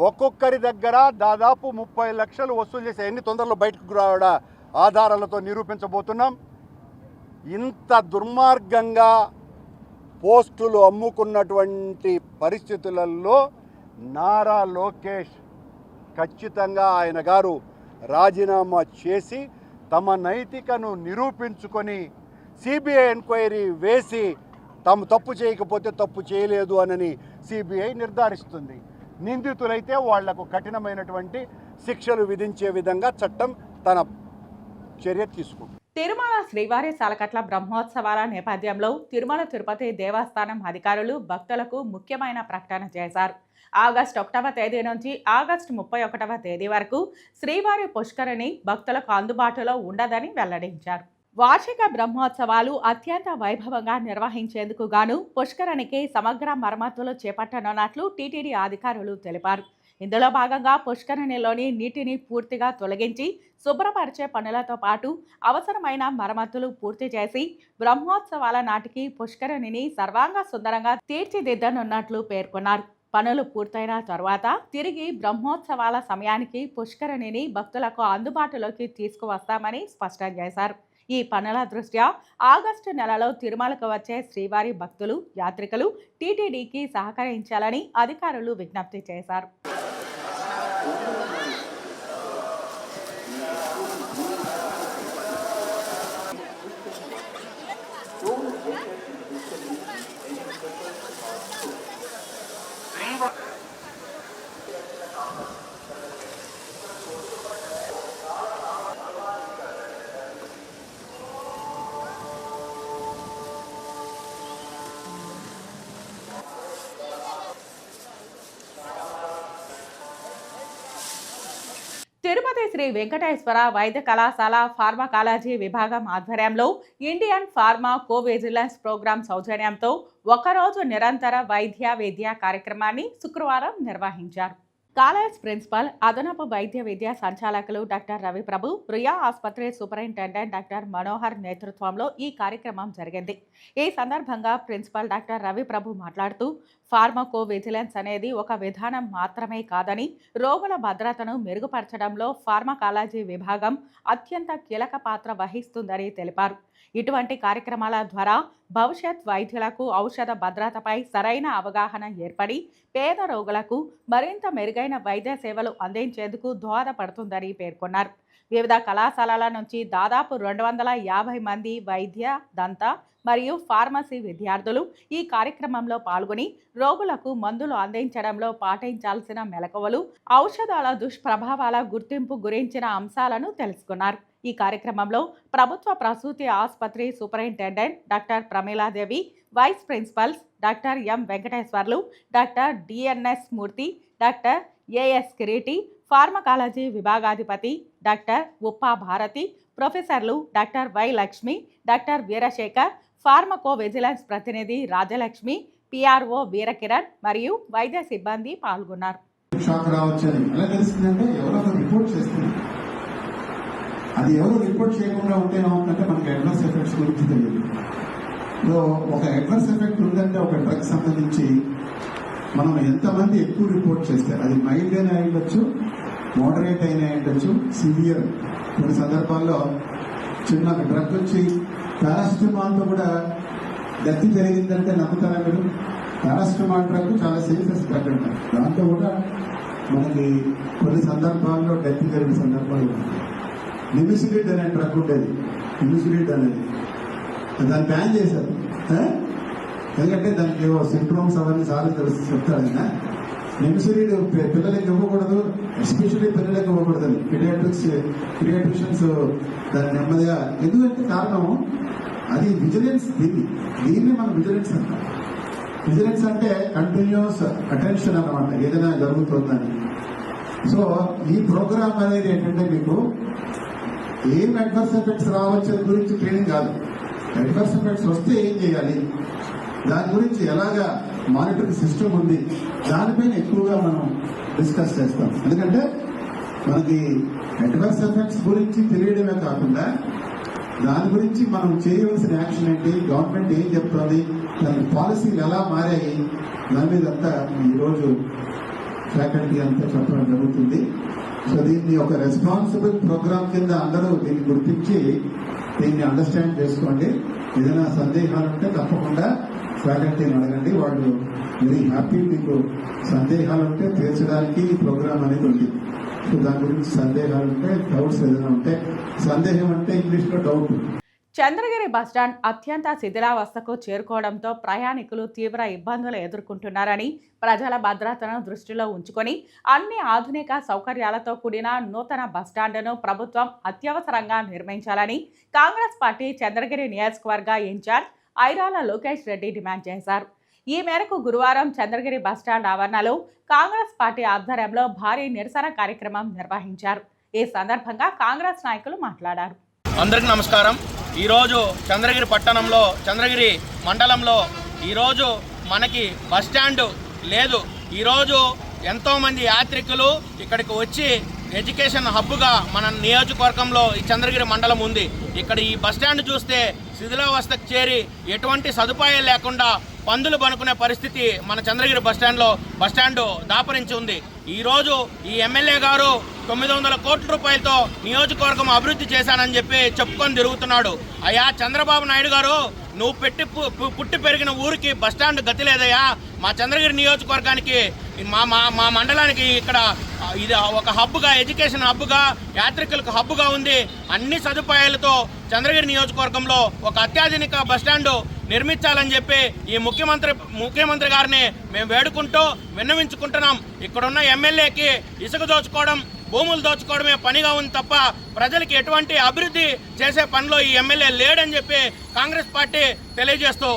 ఒక్కొక్కరి దగ్గర దాదాపు 30 లక్షలు వసూలు చేసే ఎన్ని తొందరలో బయటకు రావడా ఆధారాలతో నిరూపించబోతున్నాం. ఇంత దుర్మార్గంగా పోస్టులు అమ్ముకున్నటువంటి పరిస్థితులలో నారా లోకేష్ ఖచ్చితంగా ఆయన గారు రాజీనామా చేసి తమ నైతికను నిరూపించుకొని సిబిఐ ఎంక్వైరీ వేసి తాము తప్పు చేయకపోతే తప్పు చేయలేదు అని సిబిఐ నిర్ధారిస్తుంది. నిందితులైతే వాళ్లకు కఠినమైనటువంటి శిక్షలు విధించే విధంగా చట్టం తన చర్య తీసుకుంటుంది. తిరుమల శ్రీవారి సాలకట్ల బ్రహ్మోత్సవాల నేపథ్యంలో తిరుమల తిరుపతి దేవస్థానం అధికారులు భక్తులకు ముఖ్యమైన ప్రకటన చేశారు. ఆగస్టు 1వ తేదీ నుంచి ఆగస్టు 31వ తేదీ వరకు శ్రీవారి పుష్కరిణి భక్తులకు అందుబాటులో ఉండదని వెల్లడించారు. వార్షిక బ్రహ్మోత్సవాలు అత్యంత వైభవంగా నిర్వహించేందుకు గాను పుష్కరిణికి సమగ్ర మరమ్మతులు చేపట్టనున్నట్లు టీటీడీ అధికారులు తెలిపారు. ఇందులో భాగంగా పుష్కరిణిలోని నీటిని పూర్తిగా తొలగించి శుభ్రపరిచే పనులతో పాటు అవసరమైన మరమ్మతులు పూర్తి చేసి బ్రహ్మోత్సవాల నాటికి పుష్కరిణిని సర్వాంగ సుందరంగా తీర్చిదిద్దనున్నట్లు పేర్కొన్నారు. పనులు పూర్తయిన తర్వాత తిరిగి బ్రహ్మోత్సవాల సమయానికి పుష్కరిణిని భక్తులకు అందుబాటులోకి తీసుకువస్తామని స్పష్టం చేశారు. ఈ పనుల దృష్ట్యా ఆగస్టు నెలలో తిరుమలకు వచ్చే శ్రీవారి భక్తులు, యాత్రికులు టీటీడీకి సహకరించాలని అధికారులు విజ్ఞప్తి చేశారు. తిరుపతి శ్రీ వెంకటేశ్వర వైద్య కళాశాల ఫార్మకాలజీ విభాగం ఆధ్వర్యంలో ఇండియన్ ఫార్మా కోవిజిలెన్స్ ప్రోగ్రాం సౌజన్యంతో ఒకరోజు నిరంతర వైద్య విద్యా కార్యక్రమాన్ని శుక్రవారం నిర్వహించారు. కాలేజ్ ప్రిన్సిపల్, అదనపు వైద్య విద్యా సంచాలకులు డాక్టర్ రవిప్రభు, ప్రియా ఆసుపత్రి సూపరింటెండెంట్ డాక్టర్ మనోహర్ నేతృత్వంలో ఈ కార్యక్రమం జరిగింది. ఈ సందర్భంగా ప్రిన్సిపల్ డాక్టర్ రవిప్రభు మాట్లాడుతూ ఫార్మకో విజిలెన్స్ అనేది ఒక విధానం మాత్రమే కాదని, రోగుల భద్రతను మెరుగుపరచడంలో ఫార్మకాలజీ విభాగం అత్యంత కీలక పాత్ర వహిస్తుందని తెలిపారు. ఇటువంటి కార్యక్రమాల ద్వారా భవిష్యత్ వైద్యులకు ఔషధ భద్రతపై సరైన అవగాహన ఏర్పడి పేద రోగులకు మరింత మెరుగైన వైద్య సేవలు అందించేందుకు దోహదపడుతుందని పేర్కొన్నారు. వివిధ కళాశాలల నుంచి దాదాపు 250 మంది వైద్య, దంత మరియు ఫార్మసీ విద్యార్థులు ఈ కార్యక్రమంలో పాల్గొని రోగులకు మందులు అందించడంలో పాటించాల్సిన మెలకువలు, ఔషధాల దుష్ప్రభావాల గుర్తింపు గురించిన అంశాలను తెలుసుకున్నారు. ఈ కార్యక్రమంలో ప్రభుత్వ ప్రసూతి ఆసుపత్రి superintendent doctor Pramiladevi, vice principals doctor M Venkateswarlu, doctor DNS Murthy, doctor AS Kireeti, pharmacology విభాగాధిపతి డాక్టర్ ఉప్పా భారతి, ప్రొఫెసర్లు doctor Y Lakshmi, doctor Veerasekhar, pharmacovigilance ప్రతినిధి రాజలక్ష్మి, పిఆర్ఓ వీరకిరణ్ మరియు వైద్య సిబ్బంది పాల్గొన్నారు. అది ఎవరు రిపోర్ట్ చేయకుండా ఉంటే ఏమవుతుందంటే మనకి అడ్వర్స్ ఎఫెక్ట్స్ గురించి తెలియదు. ఒక అడ్వర్స్ ఎఫెక్ట్ ఉందంటే ఒక డ్రగ్ సంబంధించి మనం ఎంతమంది ఎక్కువ రిపోర్ట్ చేస్తే అది మైల్డ్ అయినా అయ్యొచ్చు, మోడరేట్ అయినా అయ్యొచ్చు, సివియర్. కొన్ని సందర్భాల్లో చిన్న డ్రగ్ వచ్చి పారాసిటమాల్తో కూడా డెత్ జరిగిందంటే నమ్ముతారా మీరు? పారాసిటమాల్ డ్రగ్ చాలా సేఫెస్ట్ డ్రగ్ అంటారు. దాంతో కూడా మనకి కొన్ని సందర్భాల్లో డెత్ జరిగిన సందర్భాలు ఉన్నాయి. నిమిసిలిడ్ అనే డ్రగ్ ఉండేది, నిమిసిలిడ్ అనేది దాన్ని బ్యాన్ చేశారు. ఎందుకంటే దానికి ఏవో సింప్టమ్స్ అవన్నీ చాలా తెలుసు చెప్తాడు ఆయన. నిమిసిలిడ్ పిల్లలకి ఇవ్వకూడదు, ఎస్పెషల్లీ పిల్లలకి ఇవ్వకూడదని పీడియాట్రిషియన్స్ దాన్ని నెమ్మదిగా. ఎందుకంటే కారణం అది విజిలెన్స్. దీన్ని మనం విజిలెన్స్ అంటాం. విజిలెన్స్ అంటే కంటిన్యూస్ అటెన్షన్ అన్నమాట, ఏదైనా జరుగుతుందని. సో ఈ ప్రోగ్రామ్ అనేది ఏంటంటే మీకు ఏం అడ్వర్స్ ఎఫెక్ట్స్ రావచ్చు గురించి ట్రైనింగ్ కాదు. అడ్వర్స్ ఎఫెక్ట్స్ వస్తే ఏం చేయాలి, దాని గురించి ఎలాగా మానిటరింగ్ సిస్టమ్ ఉంది, దానిపైన ఎక్కువగా మనం డిస్కస్ చేస్తాం. ఎందుకంటే మనకి అడ్వర్స్ ఎఫెక్ట్స్ గురించి తెలియడమే కాకుండా దాని గురించి మనం చేయవలసిన యాక్షన్ ఏంటి, గవర్నమెంట్ ఏం చెప్తోంది, దాని పాలసీలు ఎలా మారాయి, దాని మీద అంతా ఈరోజు ఫ్యాకల్టీ అంతా చెప్పడం జరుగుతుంది. సో దీన్ని ఒక రెస్పాన్సిబుల్ ప్రోగ్రామ్ కింద అందరూ దీన్ని గుర్తించి దీన్ని అండర్స్టాండ్ చేసుకోండి. ఏదైనా సందేహాలు ఉంటే తప్పకుండా ఫ్యాకల్టీని అడగండి. వాళ్ళు వెరీ హ్యాపీ. మీకు సందేహాలు ఉంటే తీర్చడానికి ఈ ప్రోగ్రామ్ అనేది ఉంది. సో దాని గురించి సందేహాలు ఉంటే, డౌట్స్ ఏదైనా ఉంటే, సందేహం అంటే ఇంగ్లీష్లో డౌట్. చంద్రగిరి బస్టాండ్ అత్యంత శిథిలావస్థకు చేరుకోవడంతో ప్రయాణికులు తీవ్ర ఇబ్బందులు ఎదుర్కొంటున్నారని, ప్రజల భద్రతను దృష్టిలో ఉంచుకొని అన్ని ఆధునిక సౌకర్యాలతో కూడిన నూతన బస్టాండ్ను ప్రభుత్వం అత్యవసరంగా నిర్మించాలని కాంగ్రెస్ పార్టీ చంద్రగిరి నియోజకవర్గ ఇన్ఛార్జ్ ఐరాల లోకేష్ రెడ్డి డిమాండ్ చేశారు. ఈ మేరకు గురువారం చంద్రగిరి బస్టాండ్ ఆవరణలో కాంగ్రెస్ పార్టీ ఆధ్వర్యంలో భారీ నిరసన కార్యక్రమం నిర్వహించారు. ఈ సందర్భంగా కాంగ్రెస్ నాయకులు మాట్లాడారు. అందరికీ నమస్కారం. ఈరోజు చంద్రగిరి పట్టణంలో, చంద్రగిరి మండలంలో ఈరోజు మనకి బస్టాండ్ లేదు. ఈరోజు ఎంతోమంది యాత్రికులు ఇక్కడికి వచ్చి ఎడ్యుకేషన్ హబ్గా మన నియోజకవర్గంలో ఈ చంద్రగిరి మండలం ఉంది. ఇక్కడ ఈ బస్టాండ్ చూస్తే శిథిలావస్థకు చేరి ఎటువంటి సదుపాయాలు లేకుండా పందులు పనుకునే పరిస్థితి మన చంద్రగిరి బస్టాండ్ దాపరించి ఉంది. ఈరోజు ఈ ఎమ్మెల్యే గారు 900 కోట్ల రూపాయలతో నియోజకవర్గం అభివృద్ధి చేశానని చెప్పి చెప్పుకొని తిరుగుతున్నాడు. అయ్యా చంద్రబాబు నాయుడు గారు, నువ్వు పుట్టి పెరిగిన ఊరికి బస్టాండ్ గతి లేదయ్యా. మా చంద్రగిరి నియోజకవర్గానికి మా మండలానికి ఇక్కడ ఇది ఒక హబ్గా, ఎడ్యుకేషన్ హబ్గా, యాత్రికులకు హబ్గా ఉంది. అన్ని సదుపాయాలతో చంద్రగిరి నియోజకవర్గంలో ఒక అత్యాధునిక బస్టాండ్ నిర్మించాలని చెప్పి ఈ ముఖ్యమంత్రి గారిని మేము వేడుకుంటూ విన్నవించుకుంటున్నాం. ఇక్కడున్న ఎమ్మెల్యేకి ఇసుక దోచుకోవడం, భూములు దోచుకోవడమే పనిగా ఉంది తప్ప ప్రజలకి ఎటువంటి అభివృద్ధి చేసే పనిలో ఈ ఎమ్మెల్యే లేడని చెప్పి కాంగ్రెస్ పార్టీ తెలియజేస్తూ,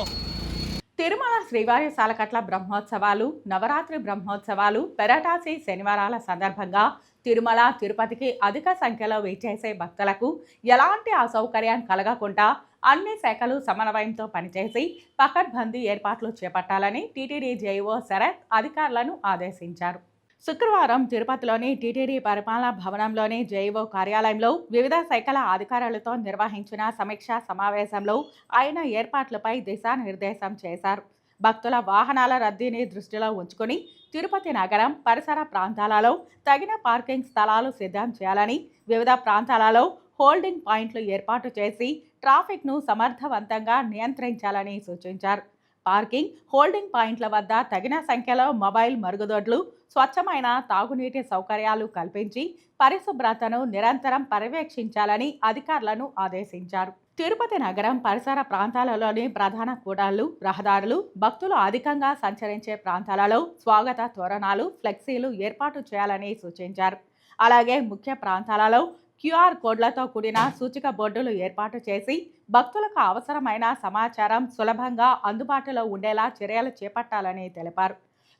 తిరుమల శ్రీవారి సాలకట్ల బ్రహ్మోత్సవాలు, నవరాత్రి బ్రహ్మోత్సవాలు, పెరటాసి శనివారాల సందర్భంగా తిరుమల, తిరుపతికి అధిక సంఖ్యలో విచ్చేసే భక్తులకు ఎలాంటి అసౌకర్యం కలగకుండా అన్ని శాఖలు సమన్వయంతో పనిచేసి పకడ్బందీ ఏర్పాట్లు చేపట్టాలని టీటీడీ జేఈఓ శరత్ అధికారులను ఆదేశించారు. శుక్రవారం తిరుపతిలోని టీటీడీ పరిపాలనా భవనంలోని జేఈఓ కార్యాలయంలో వివిధ శాఖల అధికారులతో నిర్వహించిన సమీక్షా సమావేశంలో ఆయన ఏర్పాట్లపై దిశానిర్దేశం చేశారు. భక్తుల వాహనాల రద్దీని దృష్టిలో ఉంచుకుని తిరుపతి నగరం పరిసర ప్రాంతాలలో తగిన పార్కింగ్ స్థలాలు సిద్ధం చేయాలని, వివిధ ప్రాంతాలలో హోల్డింగ్ పాయింట్లు ఏర్పాటు చేసి ట్రాఫిక్ను సమర్థవంతంగా నియంత్రించాలని సూచించారు. పార్కింగ్, హోల్డింగ్ పాయింట్ల వద్ద తగిన సంఖ్యలో మొబైల్ మరుగుదొడ్లు, స్వచ్ఛమైన తాగునీటి సౌకర్యాలు కల్పించి పరిశుభ్రతను నిరంతరం పర్యవేక్షించాలని అధికారులను ఆదేశించారు. తిరుపతి నగరం పరిసర ప్రాంతాలలోని ప్రధాన కూడళ్లు, రహదారులు, భక్తులు అధికంగా సంచరించే ప్రాంతాలలో స్వాగత తోరణాలు, ఫ్లెక్సీలు ఏర్పాటు చేయాలని సూచించారు. అలాగే ముఖ్య ప్రాంతాలలో QR కోడ్లతో కూడిన సూచిక బోర్డులు ఏర్పాటు చేసి భక్తులకు అవసరమైన సమాచారం సులభంగా అందుబాటులో ఉండేలా చర్యలు చేపట్టాలని తెలిపారు.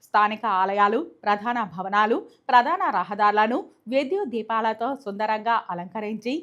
స్థానిక ఆలయాలు, ప్రధాన భవనాలు, ప్రధాన రహదారులను విద్యుత్ దీపాలతో సుందరంగా అలంకరించి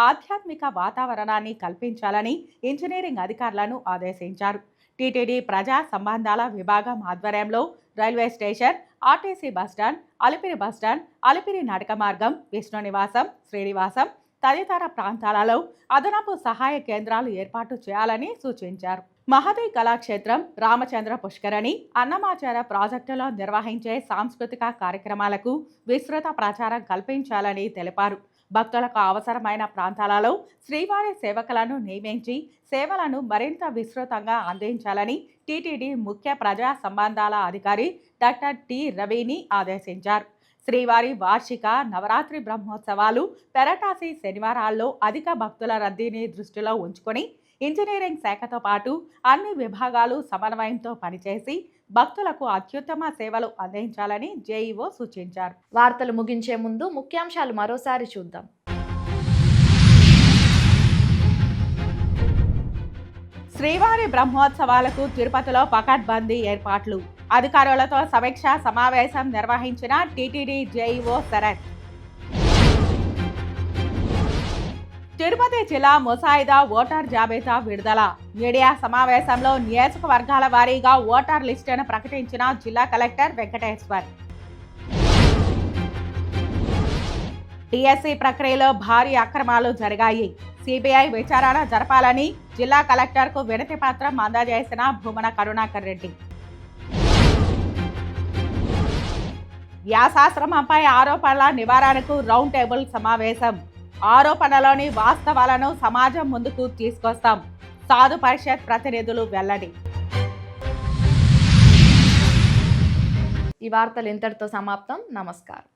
ఆధ్యాత్మిక వాతావరణాన్ని కల్పించాలని ఇంజనీరింగ్ అధికారులను ఆదేశించారు. టీటీడీ ప్రజా సంబంధాల విభాగం ఆధ్వర్యంలో railway station, RTC bus stand, Alipiri bus stand, Alipiri నడక మార్గం, విష్ణు నివాసం, శ్రీనివాసం తదితర ప్రాంతాలలో అదనపు సహాయ కేంద్రాలు ఏర్పాటు చేయాలని సూచించారు. మహదీ కళాక్షేత్రం, రామచంద్ర పుష్కరణి, అన్నమాచార ప్రాజెక్టులో నిర్వహించే సాంస్కృతిక కార్యక్రమాలకు విస్తృత ప్రచారం కల్పించాలని తెలిపారు. భక్తులకు అవసరమైన ప్రాంతాలలో శ్రీవారి సేవకులను నియమించి సేవలను మరింత విస్తృతంగా అందించాలని టీటీడీ ముఖ్య ప్రజా సంబంధాల అధికారి డాక్టర్ టి రవిని ఆదేశించారు. శ్రీవారి వార్షిక నవరాత్రి బ్రహ్మోత్సవాలు, పెరటాసి శనివారాల్లో అధిక భక్తుల రద్దీని దృష్టిలో ఉంచుకొని ఇంజనీరింగ్ శాఖతో పాటు అన్ని విభాగాలు సమన్వయంతో పనిచేసి భక్తులకు అత్యుత్తమ సేవలు అందించాలని జేఈఓ సూచించారు. వార్తలు ముగించే ముందు ముఖ్యాంశాలు మరోసారి చూద్దాం. శ్రీవారి బ్రహ్మోత్సవాలకు తిరుపతిలో పకడ్బందీ ఏర్పాట్లు. అధికారులతో సమీక్షా సమావేశం నిర్వహించిన టీటీడీ జేఈఓ శరత్. తిరుపతి జిల్లా ముసాయిదా ఓటర్ జాబితా విడుదల. మీడియా సమావేశంలో నియోజకవర్గాల వారీగా ఓటర్ లిస్టును ప్రకటించిన జిల్లా కలెక్టర్ వెంకటేశ్వర్. డిఎస్సి ప్రక్రియలో భారీ అక్రమాలు జరిగాయి. సిబిఐ విచారణ జరపాలని జిల్లా కలెక్టర్కు వినతి పత్రం అందజేసిన భూమన కరుణాకర్ రెడ్డి. వ్యాసాశ్రమంపై ఆరోపణల నివారణకు రౌండ్ టేబుల్ సమావేశం. ఆరోపణలోని వాస్తవాలను సమాజం ముందుకు తీసుకొస్తాం. సాధు పరిషత్ ప్రతినిధులు వెల్లడి. ఈ వార్తలు ఇంతటితో సమాప్తం. నమస్కారం.